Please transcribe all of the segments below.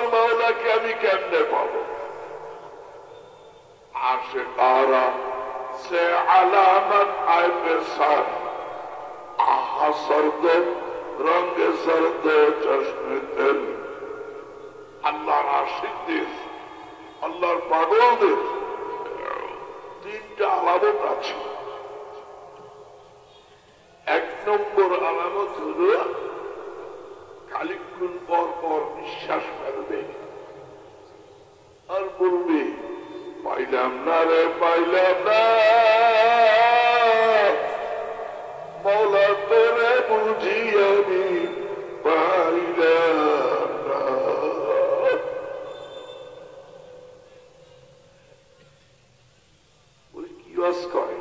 আমার মাওলাকে আমি কেমনে পাবো? আশিকারা সে আলামত আয় পেশান আহা সর্দ রঙে সর্দ চশমে তেল। আল্লাহর আশিকদের, আল্লাহর পাগলদের তিনটা আলামত আছে। এক নম্বর আলামত হল খানিকক্ষণ পর পর নিঃশ্বাস ফেলবে আর বলবে পাইলাম না রে, পাইলাম না মওলা তোরে বুঝি আমি পাইলাম না। ওই কি বাস করে,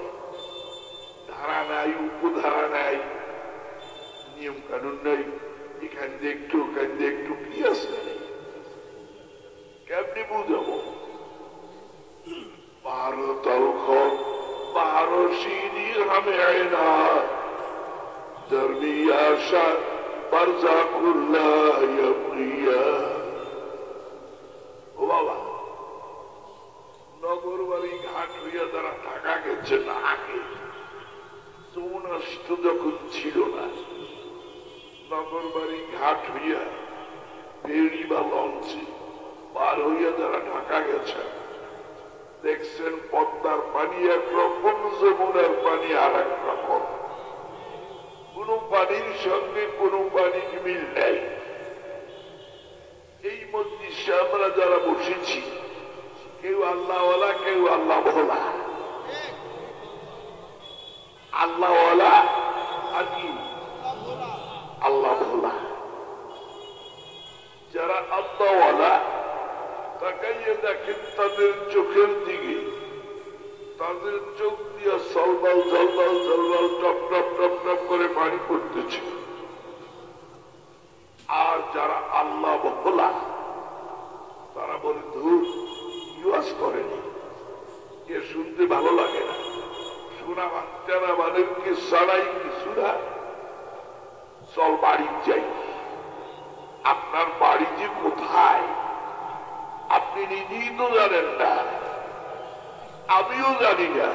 ধারা নাই, উপধারা নাই, নিয়ম কানুন নাই, এখান দিয়ে একটু ওখান দিয়ে একটু কি আছে, কেমনি বুঝাবো? বারো তলখ বারো সিঁড়ি হামে আয়না দরমিয়াশা বারজাকুল্লাহ ইয়াবগিয়া। ও বাবা, নগর বাড়ি ঘাট হইয়া তারা ঢাকা গেছে না আগে, যমুনাস্ত যখন ছিল না, নগর বাড়ি ঘাট হইয়া ফেরি বা লঞ্চে পার হইয়া যারা ঢাকা গেছে, দেখছেন পদ্মার পানি একরকম, যমুনার পানি আর এক রকম। কোন পানির সঙ্গে কোন পানির মিল নেই। এই মজলিসে আমরা যারা বসেছি, কেউ আল্লাহওয়ালা, কেউ আল্লাহ ভোলা। আল্লাহওয়ালা আর কি আল্লাহ ভোলা। যারা আল্লাহওয়ালা তাকাইয়ে দেখেন তাদের চোখের দিকে, তাদের চোখ দিয়ে সলবাল জলবাল জলবাল টপ টপ টপ টপ করে পানি পড়তেছে। আর যারা আল্লাহ ভোলা তারা বলে ধূর ইউজ করেনি, এ শুনতে ভালো লাগে না, শোনা বাচ্চারা আমাদেরকে সারাই কিছু না, চল বাড়ি যাই। আপনার বাড়ি যে কোথায় আপনি নিজেই তো জানেন না, আমিও জানি না।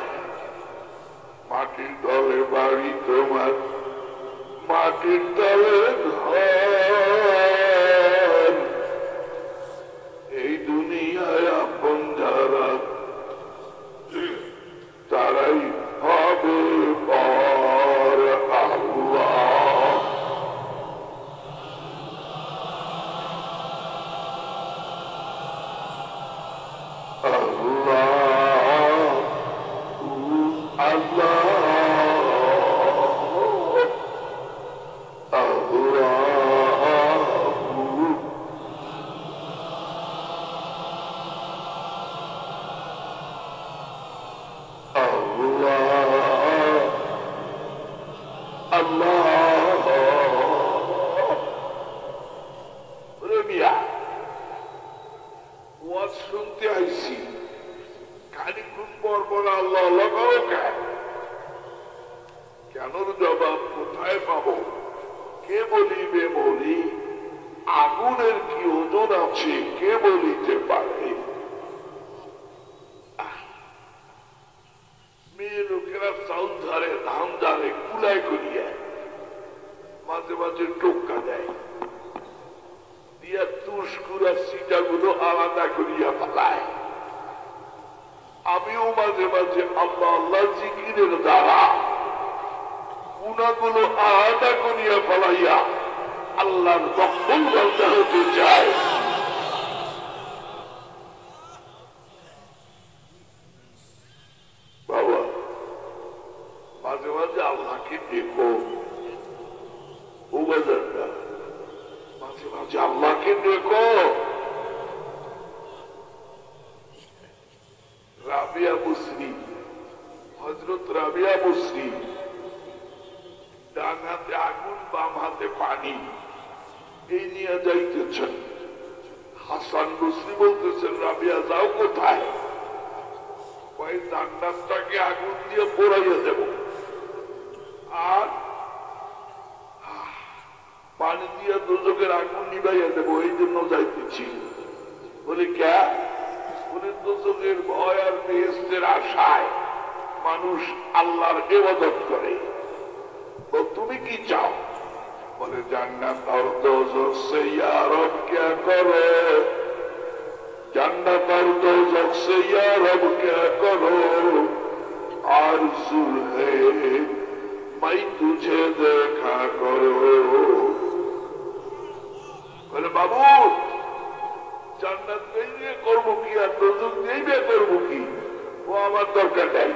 মাটির তলে বাড়ি তোমার, মাটির তলে ঘর, এই দুনিয়ায় আপন যারা তারাই হবে পর। আল্লাহ শুনতে আইছি, খানিক্ষণ পর পর আল্লাহ লাগাও কেন? জবাব কোথায় পাবো? কে বলিবে বলি? আগুনের কি ওজন আছে কে বলিতে পারে? মেয়ে লোকেরা চাউল ধারে, ধান ধারে, কুলাই করিয়া মাঝে মাঝে টোকা দেয়, দিয়া তুষকুরা সিটা গুলো আলাদা করিয়া ফেলায়। আমিও মাঝে মাঝে আল্লাহ আল্লাহ জিকিরের দ্বারা গুণাগুলো আলাদা করিয়া ফেলাইয়া আল্লাহর দখল বন্ধ হতে চায়। বাবা, মাঝে মাঝে আল্লাহকে দেখো, ও বাজারটা মাঝে মাঝে আল্লাহকে দেখো। রাবিয়া মুসরি, হযরত রাবিয়া মুসরি, ডান হাতে আগুন বাম হাতে পানি, এই নিয়ে যাইতেছেন। হাসান বসরি বলতেছেন রাবিয়া যাও কোথায়? ওই জান্নাতটাকে আগুন দিয়ে পোড়াইয়া দেব, আর পানি দিয়ে দোজখের আগুন নিবাইয়া দেবো, এই জন্য যাইতেছি। বলে কে? বলে দোজখের ভয় আর বেহেশতের আশায় মানুষ আল্লাহর ইবাদত করে। তুমি কি চাও? বলে জান্নাত আর দোজখ সে ইয়া রব क्या करो, জান্নাত আর দোজখ সে ইয়া রব क्या करो, आरज़ू है मैं तुझे देखा करो। বলে বাবু জান্নাত দিয়ে করবো কি আর দোজখ দিয়ে করবো কি? ও আমার দরকার নাই,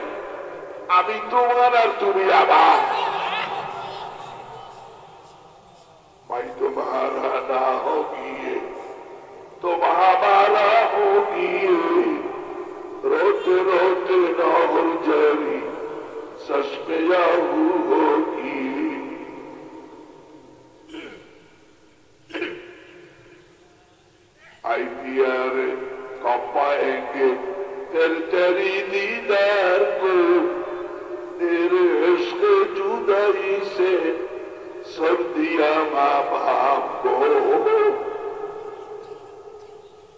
আমি তোমার আর তুমি আমার। मैं तुम्हारा ना होगी तुम्हारा होगी, रोते रोते नौर जारी सस्मिया होगी। आई प्यार कब पाएंगे तेरे तेरी दीदार को, तेरे इश्क जुदाई से सर्दिया माँ बाप को।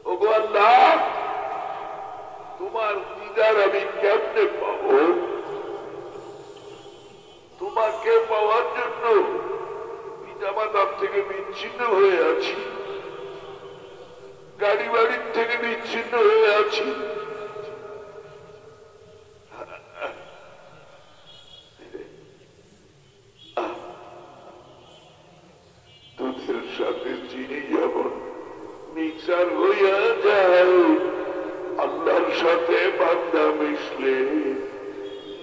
ओगो अल्लाह तुम्हार दीदार अभी केमने पाबो? তোমাকে পাওয়ার জন্য পিতামাতার থেকে বিচ্ছিন্ন হয়ে আছি, গাড়ি বাড়ির থেকে বিচ্ছিন্ন হয়ে আছি। দুধের সাথে চিনি যেমন মিক্সার হইয়া যায়, আল্লাহর সাথে বান্দা মিশলে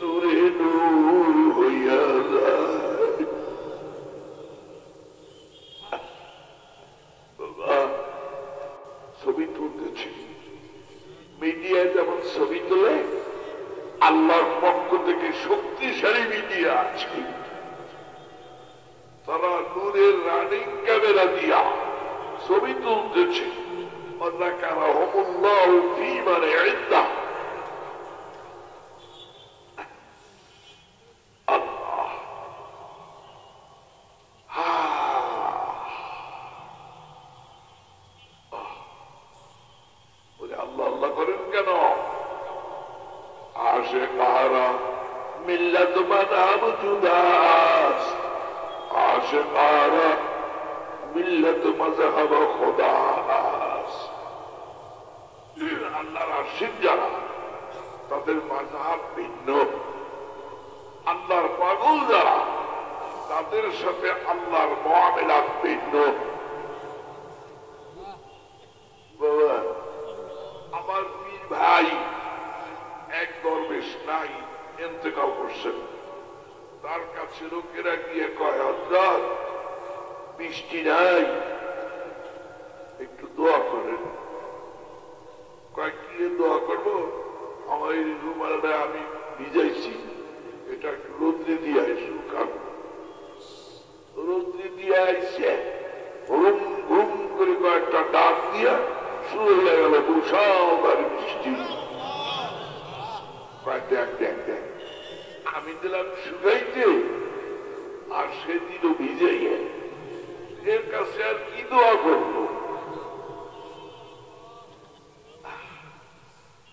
নূরে নূর হইয়া যায়। বাবা ছবি তুলতেছি, মিডিয়ায় যেমন ছবি তোলে, আল্লাহর পক্ষ থেকে শক্তিশালী মিডিয়া আছে, তারা নূরের রানিং ক্যামেরা দিয়া ছবি তুলতেছে। আল্লাহ আল্লাহ করেন কেন? আশিকারা মিল্লাত মাযহাব জুদাস, আশিকারা মিল্লাত মাযহাব খুদাস। আল্লাহর আশিক যারা, তাদের মাযহাব ভিন্ন। আল্লাহর পাগল যারা, তাদের সাথে আল্লাহর মুআমালাত ভিন্ন। বাবা আমার পীর ভাই এক দরবেশ নাই, ইন্তেকাল করছেন। তার কাছে লোকেরা গিয়ে কয়, হযরত বৃষ্টি নাই, একটু দোয়া করেন। কয় কি দোয়া করবো? আমার এই রুমালটা আমি ভিজাইছি, এটা একটু রোদ্রে দিয়ে আইসু। রোদ্রে দিয়ে আইসে হুম ঘুম করে কয়েকটা ডাক দিয়া শুরু হয়ে গেল মুষলধার বৃষ্টি। দেখ দেখ দেখ, আমি দিলাম শুকাইতে আর সে দিল ভিজাইয়া। এর কাছে আর কি দোয়া করবো?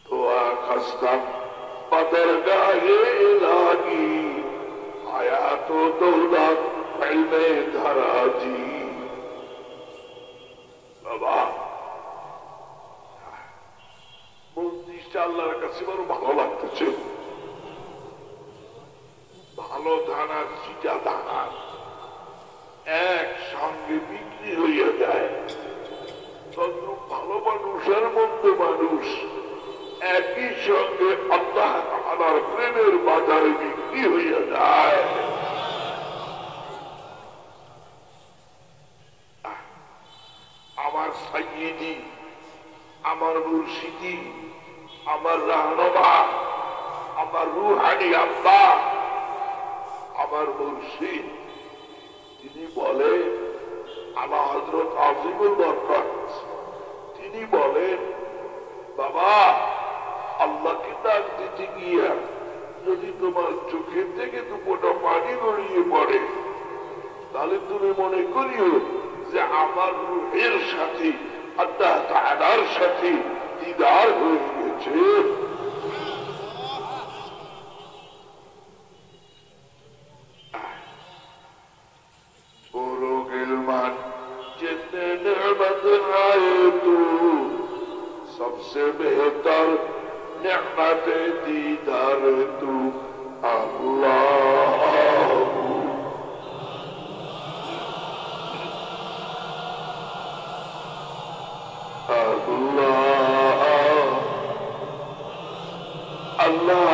দোয়া খাস্তাম বদরগাহে ইলাহি, হায়াত ও দৌলত ইলমে ধারাজি। বাবা মসজিদটা আল্লাহর কাছে বড় ভালো লাগতেছে। ভালো ধান আর চিটা ধান একসঙ্গে বিক্রি হইয়া যায়। তদ্রুপ ভালো মানুষ আর মন্দ মানুষ একই সঙ্গে আল্লাহ তাআলার প্রেমের বাজারে বিক্রি হইয়া যায়। আমার সাইয়্যিদি, আমার মুর্শিদি, আমার রাহনুমা, আমার রুহানি আল্লাহ, আমার মুর্শিদ, তিনি বলেন, আলা হযরত আজিমুল বরকত, তিনি বলেন, বাবা আল্লাহকে ডাক দিতে গিয়া যদি তোমার চোখের থেকে দুপোটা পানি গড়িয়ে পড়ে, তাহলে তুমি মনে করিও যে আমার রূহের সাথে আল্লাহ তাআলার সাথে দিদার হয়ে গেছে। जितने नेमत आए तू सबसे बेहतर नेमत दीदार तू अल्लाह अल्लाह अल्लाह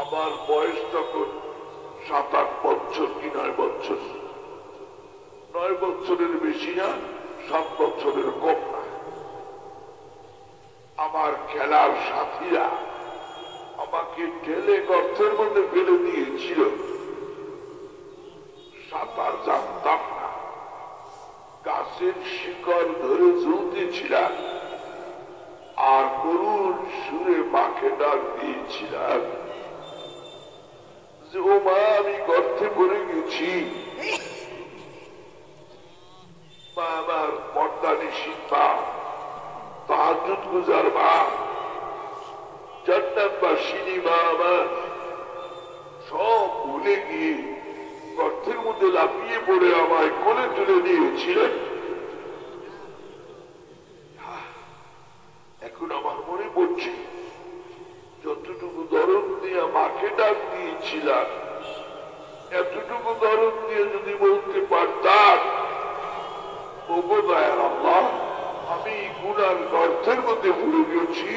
আমার বয়স তখন 7-8 বছর কি 9 বছর, 9 বছরের বেশি না, 7 বছরের কম না। আমার খেলার সাথীরা আমাকে ঠেলে গর্তের মধ্যে ফেলে দিয়েছিল, সাঁতার জানতাম না, গাছের শিকড় ধরে ঝুলতেছিলাম আর করুণ সুরে মাকে ডাক দিয়েছিলাম যে ও মা আমি গর্তে পড়ে গেছি। মা আমার পর্দানিশীল মা, তাহাজ্জুদ গুজার মা, জান্নাতবাসিনী মা আমার সব ভুলে গিয়ে গর্তের মধ্যে লাফিয়ে পড়ে আমায় কোলে তুলে নিয়েছিলেন। এখন আমার মনে পড়ছে যতটুকু দরদ দিয়ে মাকে ডাক দিয়েছিলাম, এতটুকু দরদ দিয়ে যদি বলতে পারতাম ওগো দয়ার আল্লাহ আমি গুনার গর্তের মধ্যে পড়ে গেছি,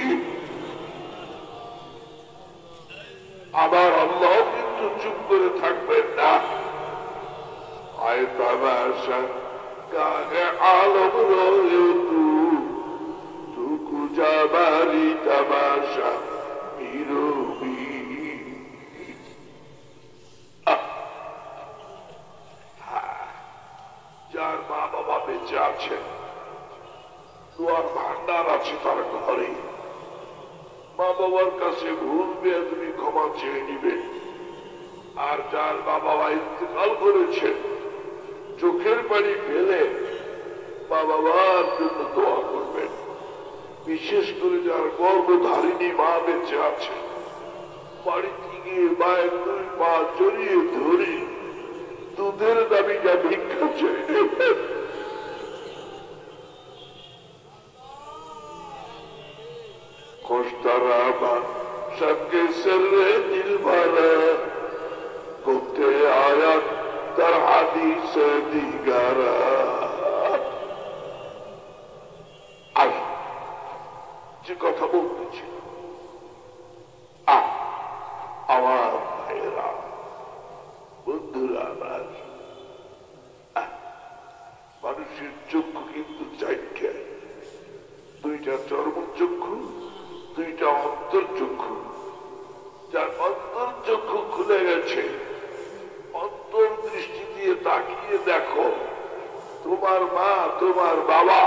আমার আল্লাহ কিন্তু চুপ করে থাকবেন না। আয় তামাশা গানে আলম রয়ে তু কুজাবারি তামাশা মিরবি। যার মা বাবা বেঁচে আছেন, দোয়ার ভান্ডার আছে তার ঘরে, মা বাবার কাছে ভুল বেয়াদবি ক্ষমা চেয়ে নিবেন। আর যার মা বাবা ইন্তেকাল করেছেন চোখের পানি ফেলে মা বাবার জন্য দোয়া করবেন। বিশেষ করে যার গর্ভধারিণী মা বেঁচে আছে বাড়িতে গিয়ে মায়ের 2 পা জড়িয়ে ধরে দুধের দাবিটা ভিক্ষা চেয়ে নেবেন। खुशतराबा सबके सर्रे दिल भरा गुप्ते आयत तर हादीस दिगारा। आज যে কথা বলতেছি আমার ভাইয়েরা বন্ধুরা আমার, মানুষের চক্ষু কিন্তু 4টা, 2টা চর্মচক্ষু, 2টা অন্তর্চক্ষু। যার অন্তর্চক্ষু খুলে গেছে, অন্তর্দৃষ্টি দিয়ে তাকিয়ে দেখো তোমার মা তোমার বাবা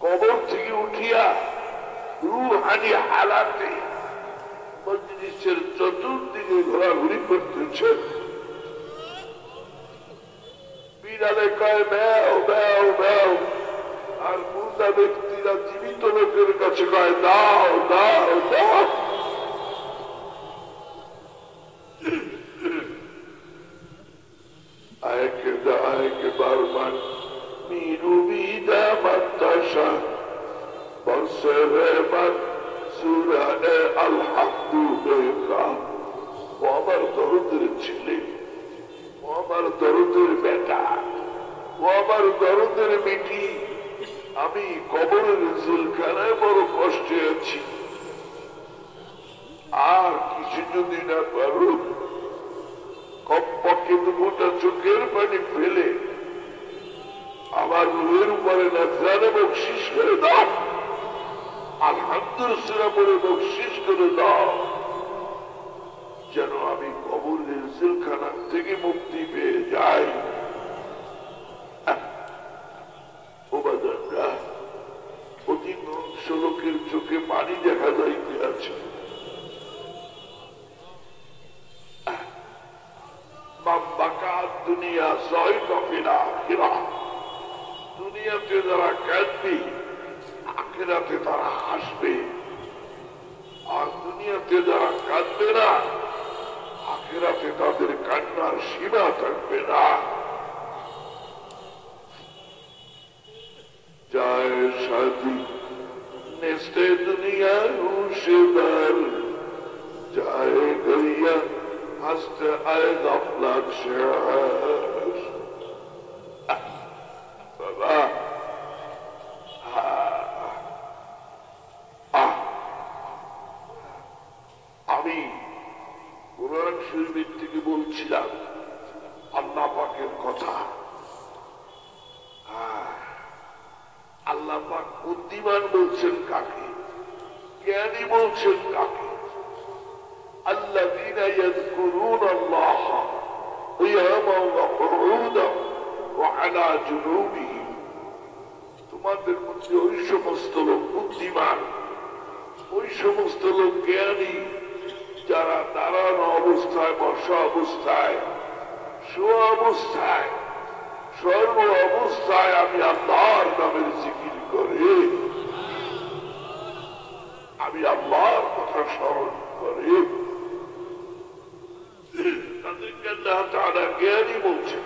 কবর থেকে উঠিয়া রূহানি হালাতে মজলিসের চতুর্দিকে ঘোরাঘুরি করতেছে। বিড়ালে কয় ম্যাও ম্যাও ম্যাও, আর মুর্দা ব্যক্তিরা জীবিত লোকের কাছে কয় দাও দাও দাও। আয়কে দায়কে বারমান মিরু বিদা মাত্তাশা বর্ষে রেমান সুরানে আলহামদুলিল্লাহ। ও আমার দরদের ছেলে, ও আমার দরদের বেটা, ও আমার দরদের বেটি, আমি কবরের জেলখানায় বড় কষ্টে আছি। আর কিছু যদি না পারো, কমপক্ষে দুটা চোখের পানি ফেলে আমার রুহের উপরে নাজরানে বকশিস করে দাও, আলহামদুলিল্লাহ বলে বকশিস করে দাও, যেন আমি কবরের জেলখানা থেকে মুক্তি পেয়ে যাই। অধিকাংশ লোকের চোখে পানি দেখা যাইতে আছে। দুনিয়া জয় কফিনা ফিরা, দুনিয়াতে যারা কাঁদবে আখিরাতে তারা হাসবে, আর দুনিয়াতে যারা কাঁদবে না আখিরাতে তাদের কান্নার সীমা থাকবে না। যায় শাদি নেস্তে দুনিয়া হুশিদার, যায় গরিয়া হাসতে আয় গফলত শের। বাবা আমি কোরআন শরীফের থেকে বলছিলাম আল্লাহ পাকের কথা। আল্লাহ পাক বুদ্ধিমান বলছেন কাকে, জ্ঞানী বলছেন কাকে? الذين يذكرون الله قياما وقعودا وعلى جنوبهم। তোমাদের মধ্যে ওই সমস্ত লোক বুদ্ধিমান, ওই সমস্ত লোক জ্ঞানী যারা দাঁড়ানো অবস্থায়, বসা অবস্থায়, শোয়া অবস্থায়, সর্ব অবস্থায় আমি আল্লাহর নামের জিকির করে, আমি আল্লাহর কথা স্মরণ করে, তাদেরকে আল্লাহ তাআলা জ্ঞানী বলছেন,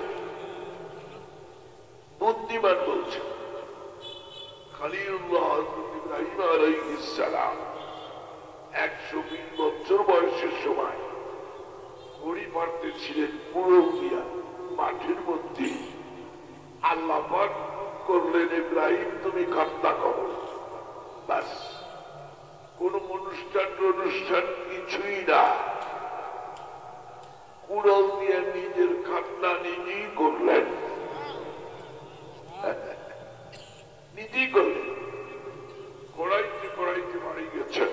বুদ্ধিমান বলছেন। খলিলুল্লাহ ইব্রাহিম আলাইহিস সালাম 120 বছর বয়সের সময় ঘড়ি পাড়তেছিলেন পুরুলিয়া মাঠের মধ্যে। আল্লাহ পাক করলেন, ইব্রাহিম তুমি খাতনা করো। বাস, কোন অনুষ্ঠান কিছুই না, কুড়াল দিয়ে নিজের খাতনা নিজেই করলেন, নিজেই করলেন। কড়াইতে কড়াইতে মারি গেছেন।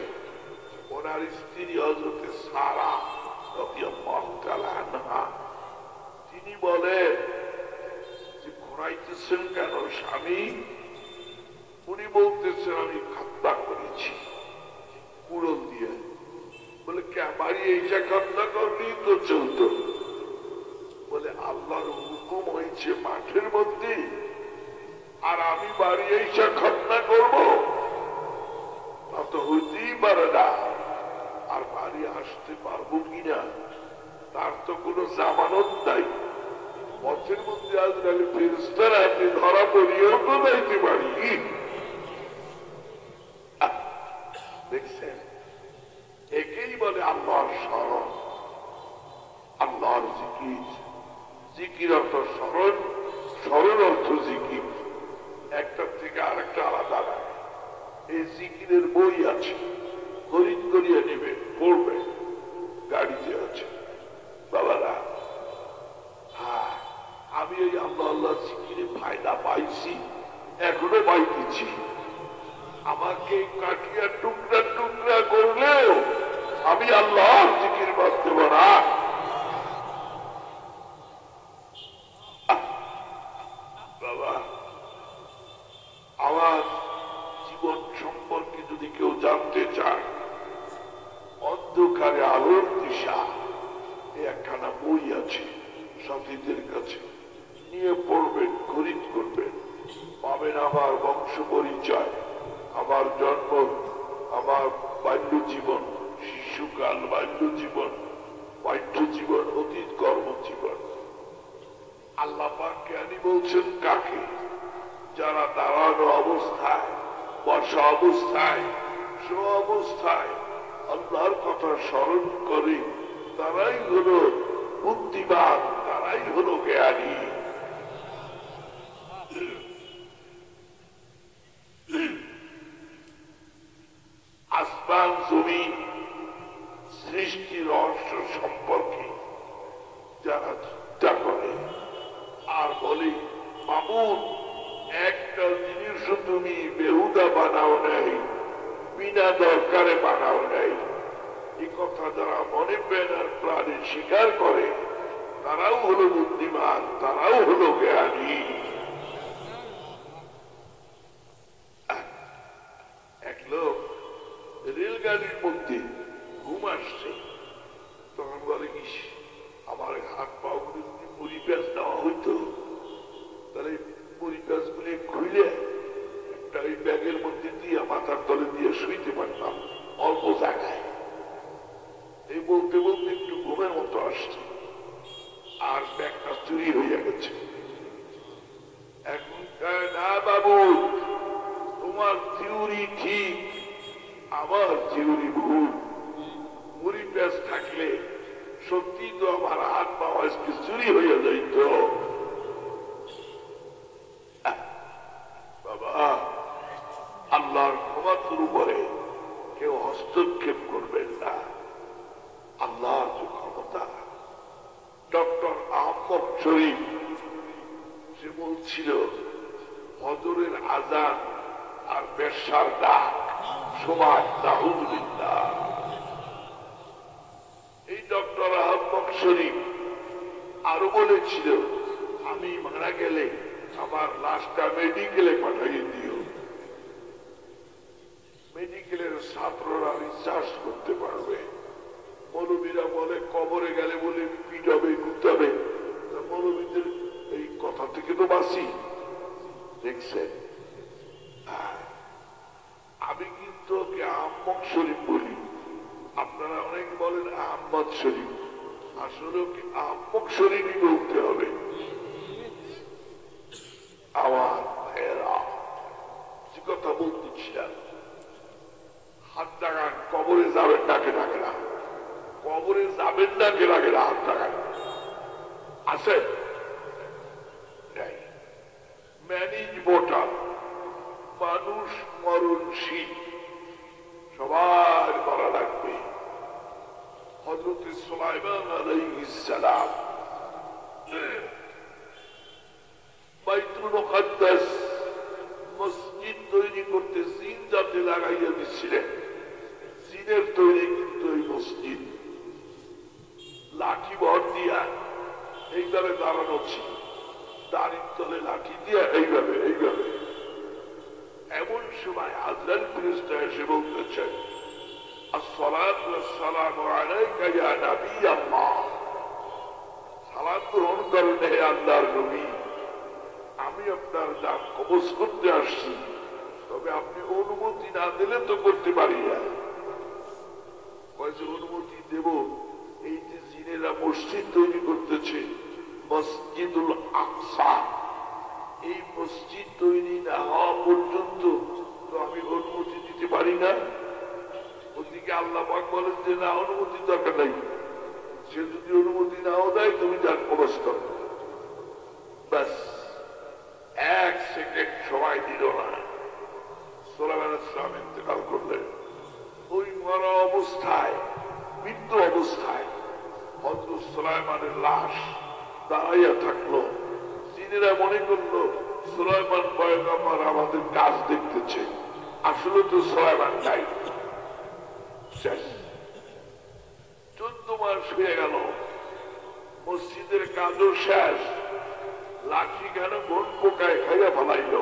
ওনার স্ত্রী হযরতে সারা রাদিয়াল্লাহু তাআলা আনহা, তিনি বলেন যে ঘোরাইতেছেন কেন স্বামী? উনি বলতেছেন আমি খাতনা করেছি কুড়াল দিয়ে। বলে কে বাড়ি এইটা খাতনা করলেই তো চলত। বলে আল্লাহর হুকুম হয়েছে মাঠের মধ্যে, আর আমি বাড়ি এইটা খাতনা করব? তা তো হইতেই পারে না। আর বাড়ি আসতে পারবো কিনা তার তো কোনো জামানত নাই। পথের মধ্যে আজরাইল ফেরেশতারা আপনি ধরা পড়িয়েও তো যাইতে পারি। দেখছেন, একেই বলে আল্লাহর স্মরণ, আল্লাহর জিকির। জিকির অর্থ স্মরণ, স্মরণ অর্থ জিকির, একটার থেকে আরেকটা আলাদা না। এই জিকিরের বই আছে, খরিদ করিয়া নেবে, পড়বে, গাড়িতে আছে। বাবারা, হ্যাঁ, আমি এই আল্লাহ আল্লাহ জিকিরে ফায়দা পাইছি, এখনো পাইতেছি। আমাকে কাটিয়া টুকরা টুকরা করলেও আমি আল্লাহর জিকির বাদ দেব না। বাবা, আমার জীবন সম্পর্কে যদি কেউ জানতে চায়, অন্ধকারে আলোর দিশা, একখানা বই আছে সাথীদের কাছে, নিয়ে পড়বেন, খরিদ করবেন, পাবেন আমার বংশ পরিচয়, আমার জন্ম, আমার বাল্য জীবন, শিশুকাল, বাল্য জীবন, বাহ্য জীবন, অতীত কর্মজীবন। আল্লাহ পাক জ্ঞানী বলছেন কাকে? যারা দাঁড়ানো অবস্থায়, বসা অবস্থায়, শোয়া অবস্থায় আল্লাহর কথা স্মরণ করে, তারাই হলো বুদ্ধিমান, তারা তারাই হলো জ্ঞানী। আসমান জমিন সৃষ্টি রহস্য সম্পর্কে যারা চিন্তা করে আর বলে মামুন একটা জিনিসও তুমি বেহুদা বানাও নাই, বিনা দরকারে বানাও নাই, এই কথা যারা মনে প্রেন আর প্রাণে স্বীকার করে তারাও হলো বুদ্ধিমান, তারাও হলো জ্ঞানী। এক লোক রেলগাড়ির মধ্যে ঘুম আসছে, তখন বলে কি আমার হাত পা গুলো যদি মুড়ি পেঁয়াজ দেওয়া হইতো তাহলে মুড়ি পেঁয়াজ গুলি খুলে একটা ওই ব্যাগের মধ্যে দিয়ে মাথার তলে দিয়ে শুইতে পারতাম অল্প জায়গায়। এই বলতে বলতে একটু ঘুমের মতো আসছে আর ব্যাগটা চুরি হইয়া গেছে। এখন না বাবু, তোমার থিওরি ঠিক, আমার থিওরি ভুল। মুড়ি পেঁয়াজ থাকলে সত্যি তো আমার হাত পা আজকে চুরি হইয়া যাইত। বাবা, আল্লাহর ক্ষমতার উপরে কেউ হস্তক্ষেপ করবেন না। আল্লাহর যে ক্ষমতা। ডক্টর আহমদ শরীফ সে বলছিল হজরের আজান আর বেশ্যার ডাক সমান, নাউযুবিল্লাহ। এই ডক্টর আহমদ শরীফ আরো বলেছিল আমি মারা গেলে আমার লাশটা মেডিকেলে পাঠিয়ে দিও, মেডিকেলের ছাত্ররা রিসার্চ করতে পারবে। মৌলবীরা বলে কবরে গেলে বলে পিটাবে গুতাবে, মৌলবীদের এই কথা থেকে তো বাঁচি। দেখছেন, আমি কিন্তু ওকে আহমদ শরীফ বলি, আপনারা অনেক বলেন আহমদ শরীফ, আসলে ওকে আহমদ শরীফই বলতে হবে। আমার ভাইয়েরা, যে কথা বলতেছিলাম, হাত টাকান কবরে যাবেন ডাকে ডাকে না, কবরে যাবেন ডাকে ডাকে না, হাত টাকান আছে ম্যানেজ ভোটার, মানুষ মরণশীল, সবার মারা লাগবে। হযরত সুলাইমান আলাইহিস সালাম বাইতুল মুকাদ্দাস মসজিদ তৈরি করতে জিন জাতি লাগাইয়া দিচ্ছিলেন। জিনের তৈরি কিন্তু এই মসজিদ লাঠি ভর দিয়া এইভাবে দাঁড়ানো ছিল, দাঁড়ির তলে লাঠি দিয়া এইভাবে এইভাবে। এমন সময় আজরাইল ফেরেশতা এসে বলতেছেন আসসালাতু ওয়াসসালামু আলাইকা ইয়া নবী আল্লাহ, সালাত গ্রহণ করেন হে আল্লাহর নবী, আমি আপনার জান কবজ করতে আসছি, তবে আপনি অনুমতি না দিলে তো করতে পারি না। অনুমতি দেব, এই যে জিনেরা মসজিদ তৈরি করতেছে মসজিদুল আকসা, এই মসজিদ তৈরি না হওয়া পর্যন্ত তো আমি অনুমতি দিতে পারি না। ওদিকে আল্লাহ পাক বলেন যে না, অনুমতি দরকার নাই, সে যদি অনুমতি নাও দেয় তুমি যার কবজ করো। ব্যাস এক সেকেন্ড সময় দিল না, সুলাইমান আলাইহিস সালাম ইন্তেকাল করলেন। ওই মরা অবস্থায়, মৃত্যু অবস্থায় হযরত সুলাইমানের লাশ দাঁড়াইয়া থাকলো। জিনেরা মনে করলো সুলাইমান পয়গম্বর আমাদের কাজ দেখতেছে, আসলে তো সুলাইমান নাই। শেষ 14 মাস হয়ে গেল, মসজিদের কাজও শেষ, লাঠি কেন বন পোকায় খাইয়া ফেলাইল।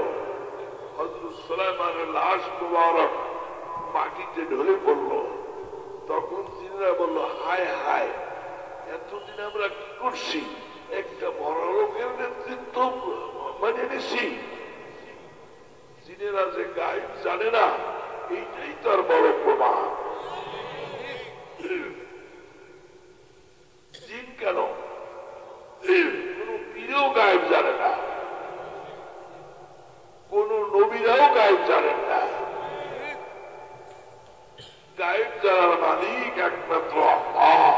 হযরত সুলাইমানের লাশ মুবারক মাটিতে ঢলে পড়ল। তখন জিনেরা বলল হায় হায়, এতদিন আমরা কি করছি, একটা বড় লোকের নেতৃত্ব মানে নিছি। জিনেরা যে গায়েব জানে না, এইটাই তার বড় প্রমাণ। জিন কেন কোন পীরও গায়েব জানে না, কোন নবীরাও গায়েব জানেন না। গায়েব জানার মালিক একমাত্র আল্লাহ।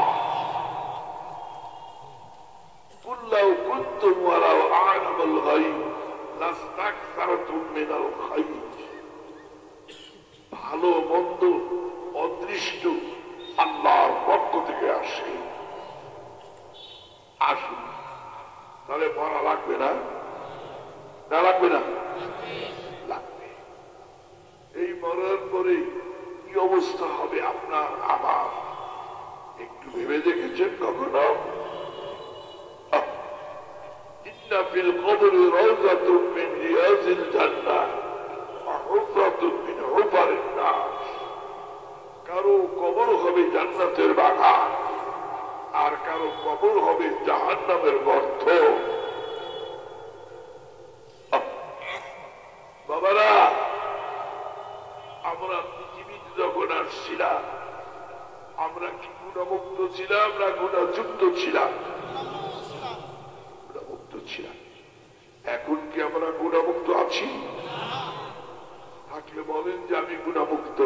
কুল্লাউ রাওজাতুম মিনাল খাইর, ভালো মন্দ অদৃষ্ট আল্লাহর পক্ষ থেকে আসে। আসুন, তাহলে মরা লাগবে না? না লাগবে না? লাগবে। এই মরার পরে কি অবস্থা হবে আপনার আমার একটু ভেবে দেখেছেন কখনো? ইন্না ফিল কবরি রাওজাতুম মিন রিয়াজিল জান্নাহ ওয়া হুফরাতুম মিন হুফারিন নার। কারো কবর হবে জান্নাতের বাগান, আর কারো কবর হবে জাহান্নামের গর্ত। বাবারা, আমরা পৃথিবীতে যখন আসছিলাম, আমরা কি গুণামুক্ত ছিলাম না গুণাযুক্ত ছিলাম? গুণামুক্ত ছিলাম। এখন কি আমরা গুণামুক্ত আছি? থাকলে বলেন যে আমি গুণামুক্ত।